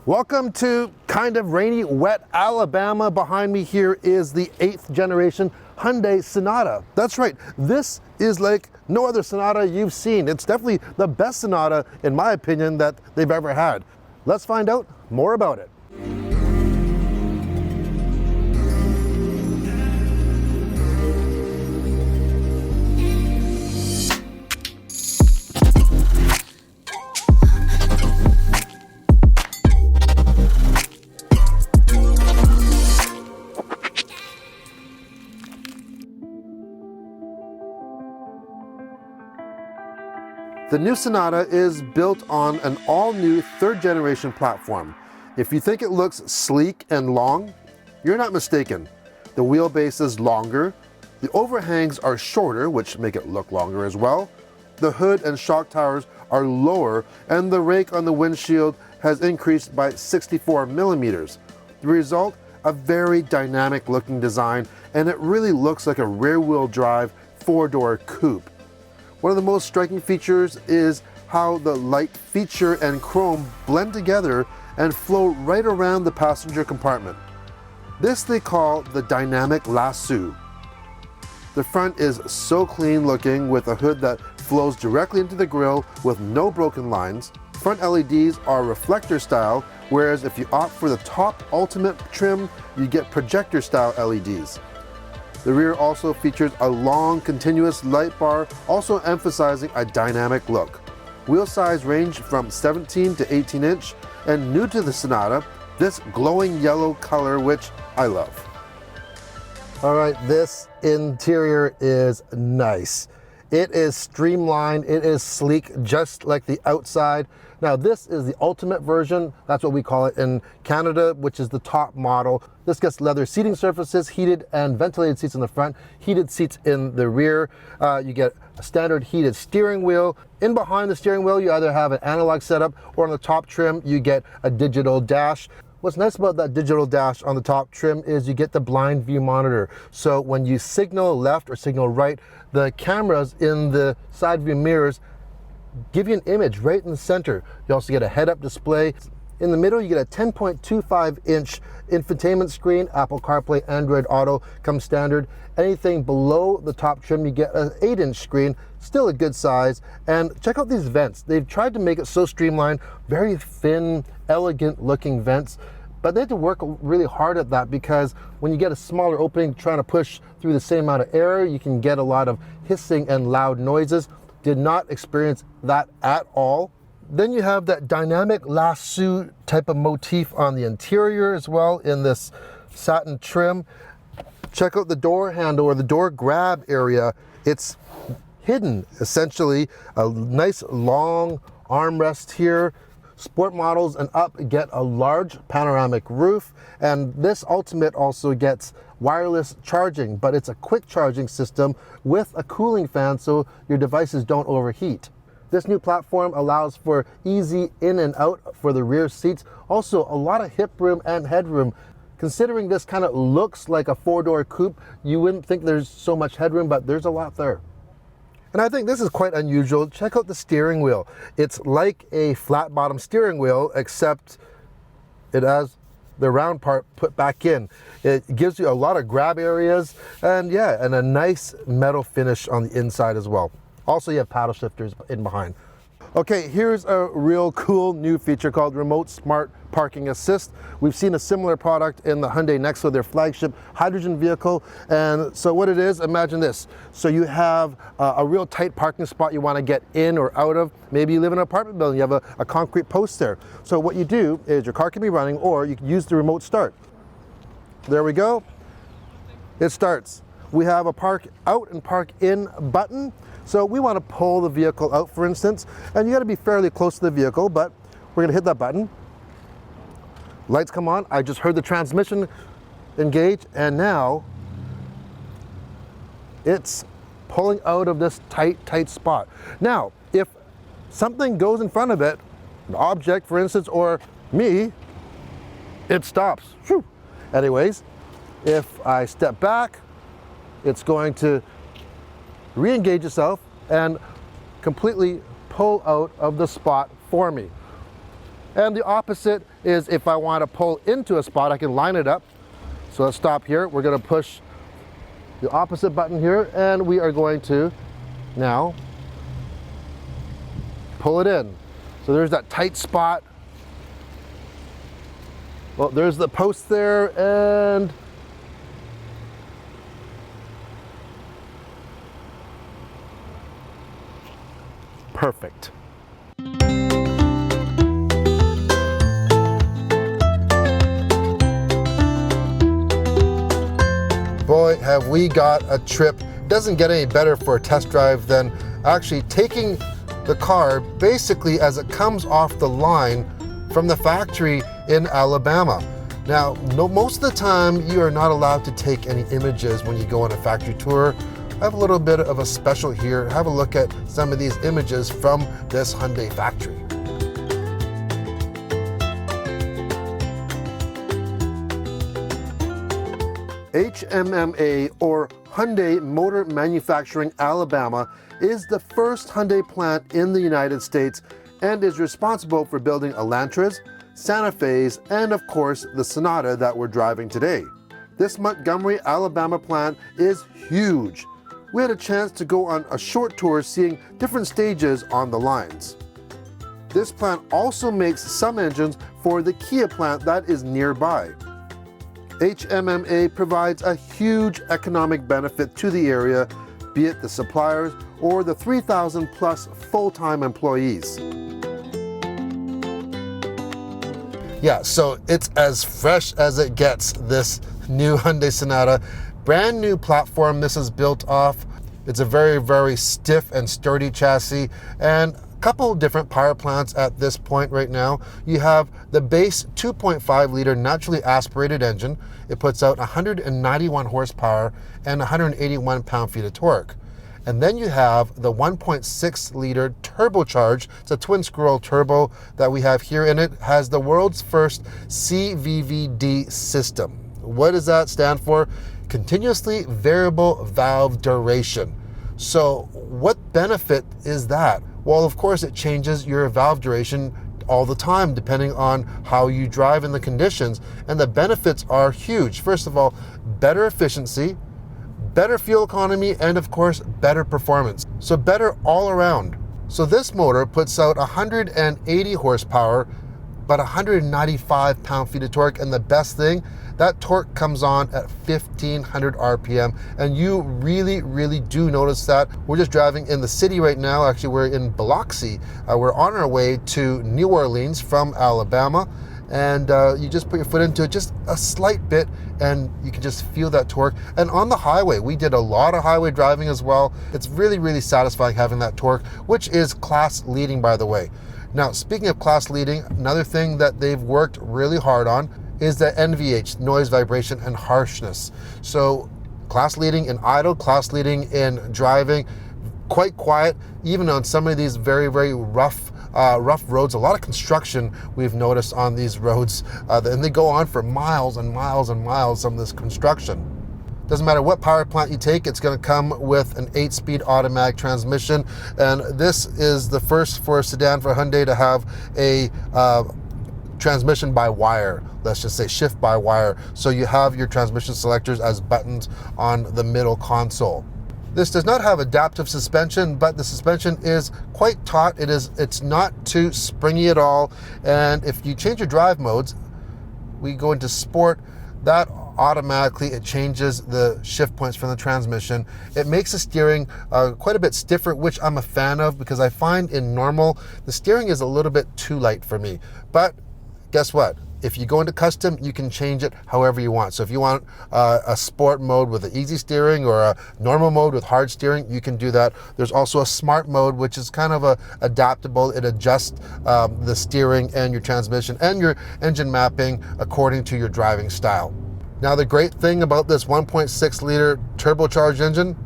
Welcome to kind of rainy, wet Alabama. Behind me here is the 8th generation Hyundai Sonata. That's right, this is like no other Sonata you've seen. It's definitely the best Sonata, in my opinion, that they've ever had. Let's find out more about it. The new Sonata is built on an all-new 3rd generation platform. If you think it looks sleek and long, you're not mistaken. The wheelbase is longer, the overhangs are shorter, which make it look longer as well. The hood and shock towers are lower, and the rake on the windshield has increased by 64 millimeters. The result, a very dynamic looking design, and it really looks like a rear-wheel drive 4-door coupe. One of the most striking features is how the light feature and chrome blend together and flow right around the passenger compartment. This they call the dynamic lasso. The front is so clean looking with a hood that flows directly into the grille with no broken lines. Front LEDs are reflector style, whereas if you opt for the top ultimate trim, you get projector style LEDs. The rear also features a long continuous light bar, also emphasizing a dynamic look. Wheel size range from 17 to 18 inch, and new to the Sonata, this glowing yellow color, which I love. All right, this interior is nice. It is streamlined, it is sleek, just like the outside. Now this is the ultimate version, that's what we call it in Canada, which is the top model. This gets leather seating surfaces, heated and ventilated seats in the front, heated seats in the rear. You get a standard heated steering wheel. In behind the steering wheel, you either have an analog setup, or on the top trim, you get a digital dash. What's nice about that digital dash on the top trim is you get the blind view monitor. So when you signal left or signal right, the cameras in the side view mirrors give you an image right in the center. You also get a head-up display. In the middle, you get a 10.25-inch infotainment screen. Apple CarPlay, Android Auto comes standard. Anything below the top trim, you get an 8-inch screen, still a good size. And check out these vents. They've tried to make it so streamlined, very thin, elegant looking vents. But they had to work really hard at that, because when you get a smaller opening trying to push through the same amount of air, you can get a lot of hissing and loud noises. Did not experience that at all. Then you have that dynamic lasso type of motif on the interior as well in this satin trim. Check out the door handle, or the door grab area. It's hidden, essentially. A nice long armrest here. Sport models and up get a large panoramic roof, and this Ultimate also gets wireless charging, but it's a quick charging system with a cooling fan so your devices don't overheat. This new platform allows for easy in and out for the rear seats. Also a lot of hip room and headroom. Considering this kind of looks like a 4-door coupe, you wouldn't think there's so much headroom, but there's a lot there. And I think this is quite unusual. Check out the steering wheel. It's like a flat bottom steering wheel, except it has the round part put back in. It gives you a lot of grab areas, and yeah, and a nice metal finish on the inside as well. Also, you have paddle shifters in behind. Okay, here's a real cool new feature called Remote Smart Parking Assist. We've seen a similar product in the Hyundai Nexo, their flagship hydrogen vehicle. And so what it is, imagine this. So you have a real tight parking spot you want to get in or out of. Maybe you live in an apartment building, you have a concrete post there. So what you do is your car can be running, or you can use the remote start. There we go. It starts. We have a park out and park in button. So we want to pull the vehicle out, for instance, and you got to be fairly close to the vehicle, but we're going to hit that button. Lights come on. I just heard the transmission engage, and now it's pulling out of this tight spot. Now, if something goes in front of it, an object, for instance, or me, it stops. Whew. Anyways, if I step back, it's going to re-engage itself and completely pull out of the spot for me. And the opposite is if I want to pull into a spot, I can line it up. So let's stop here. We're going to push the opposite button here, and we are going to now pull it in. So there's that tight spot. Well, there's the post there, and perfect. Boy, have we got a trip. Doesn't get any better for a test drive than actually taking the car basically as it comes off the line from the factory in Alabama. Now, most of the time you are not allowed to take any images when you go on a factory tour. I have a little bit of a special here. Have a look at some of these images from this Hyundai factory. HMMA, or Hyundai Motor Manufacturing Alabama, is the first Hyundai plant in the United States and is responsible for building Elantras, Santa Fe's, and of course the Sonata that we're driving today. This Montgomery, Alabama plant is huge. We had a chance to go on a short tour seeing different stages on the lines. This plant also makes some engines for the Kia plant that is nearby. HMMA provides a huge economic benefit to the area, be it the suppliers or the 3,000 plus full-time employees. Yeah, so it's as fresh as it gets, this new Hyundai Sonata. Brand new platform this is built off. It's a very, very stiff and sturdy chassis, and a couple different power plants at this point right now. You have the base 2.5 liter naturally aspirated engine. It puts out 191 horsepower and 181 pound-feet of torque. And then you have the 1.6 liter turbocharged, it's a twin scroll turbo that we have here, and it has the world's first CVVD system. What does that stand for? Continuously variable valve duration. So what benefit is that? Well, of course, it changes your valve duration all the time depending on how you drive in the conditions, and the benefits are huge. First of all, better efficiency, better fuel economy, and of course, better performance. So better all around. So this motor puts out 180 horsepower, but 195 pound-feet of torque, and the best thing, that torque comes on at 1,500 RPM, and you really, really do notice that. We're just driving in the city right now. Actually, we're in Biloxi. We're on our way to New Orleans from Alabama, and you just put your foot into it just a slight bit, and you can just feel that torque. And on the highway, we did a lot of highway driving as well. It's really, really satisfying having that torque, which is class leading, by the way. Now, speaking of class leading, another thing that they've worked really hard on is the NVH, noise, vibration, and harshness. So class leading in idle, class leading in driving, quite quiet, even on some of these very, very rough roads. A lot of construction we've noticed on these roads, and they go on for miles and miles and miles, some of this construction. Doesn't matter what power plant you take, it's going to come with an 8-speed automatic transmission, and this is the first for a sedan for Hyundai to have a transmission by wire. Let's just say shift by wire. So you have your transmission selectors as buttons on the middle console. This does not have adaptive suspension, but the suspension is quite taut. It's not too springy at all. And if you change your drive modes, we go into sport, that automatically it changes the shift points from the transmission. It makes the steering quite a bit stiffer, which I'm a fan of, because I find in normal the steering is a little bit too light for me. But guess what? If you go into custom, you can change it however you want. So if you want a sport mode with an easy steering or a normal mode with hard steering, you can do that. There's also a smart mode, which is kind of adaptable. It adjusts the steering and your transmission and your engine mapping according to your driving style. Now, the great thing about this 1.6 liter turbocharged engine,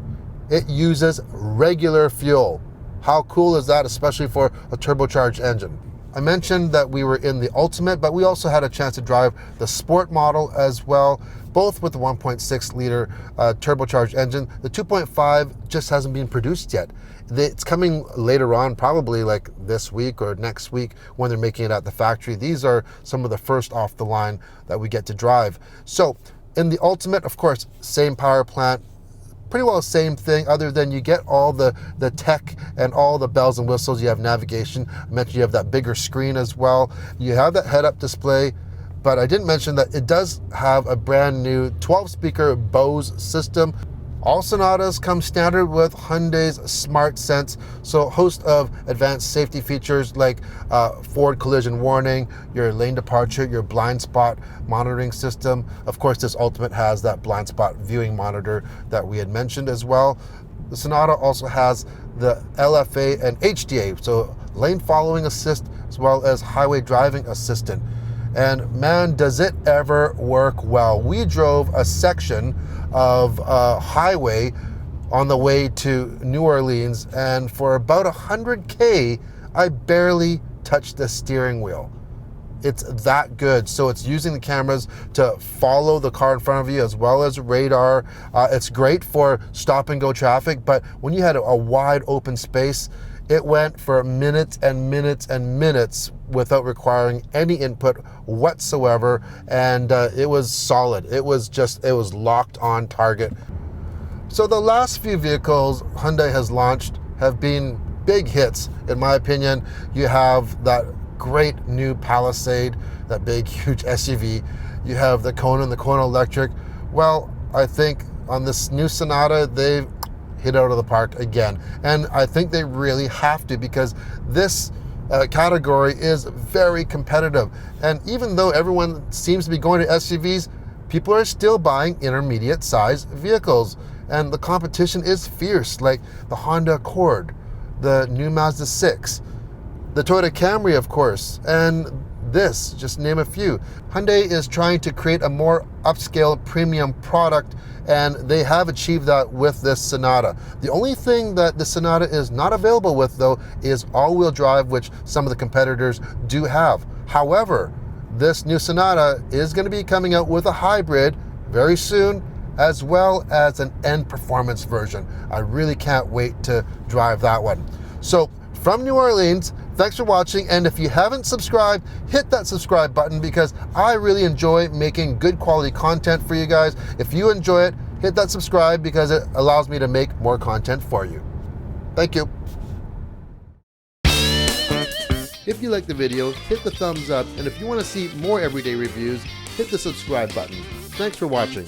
it uses regular fuel. How cool is that, especially for a turbocharged engine? I mentioned that we were in the Ultimate, but we also had a chance to drive the Sport model as well, both with the 1.6 liter turbocharged engine. The 2.5 just hasn't been produced yet. It's coming later on, probably like this week or next week when they're making it at the factory. These are some of the first off the line that we get to drive. So in the Ultimate, of course, same power plant, pretty well same thing, other than you get all the tech and all the bells and whistles. You have navigation. I mentioned you have that bigger screen as well. You have that head-up display, but I didn't mention that it does have a brand new 12-speaker Bose system. All Sonatas come standard with Hyundai's Smart Sense, so a host of advanced safety features like forward collision warning, your lane departure, your blind spot monitoring system. Of course, this Ultimate has that blind spot viewing monitor that we had mentioned as well. The Sonata also has the LFA and HDA, so lane following assist as well as highway driving assistant. And man, does it ever work well. We drove a section of highway on the way to New Orleans, and for about 100K, I barely touched the steering wheel. It's that good. So it's using the cameras to follow the car in front of you as well as radar. It's great for stop and go traffic, but when you had a wide open space, it went for minutes and minutes and minutes without requiring any input whatsoever, and it was solid. It was locked on target. So the last few vehicles Hyundai has launched have been big hits, in my opinion. You have that great new Palisade, that big, huge SUV. You have the Kona and the Kona Electric. Well, I think on this new Sonata, they've hit out of the park again. And I think they really have to, because this category is very competitive. And even though everyone seems to be going to SUVs, people are still buying intermediate size vehicles. And the competition is fierce, like the Honda Accord, the new Mazda 6, the Toyota Camry, of course, and this, just name a few. Hyundai is trying to create a more upscale premium product, and they have achieved that with this Sonata. The only thing that the Sonata is not available with, though, is all-wheel drive, which some of the competitors do have. However, this new Sonata is going to be coming out with a hybrid very soon, as well as an N performance version. I really can't wait to drive that one. So from New Orleans, thanks for watching, and if you haven't subscribed, hit that subscribe button, because I really enjoy making good quality content for you guys. If you enjoy it, hit that subscribe, because it allows me to make more content for you. Thank you. If you like the video, hit the thumbs up, and if you want to see more everyday reviews, hit the subscribe button. Thanks for watching.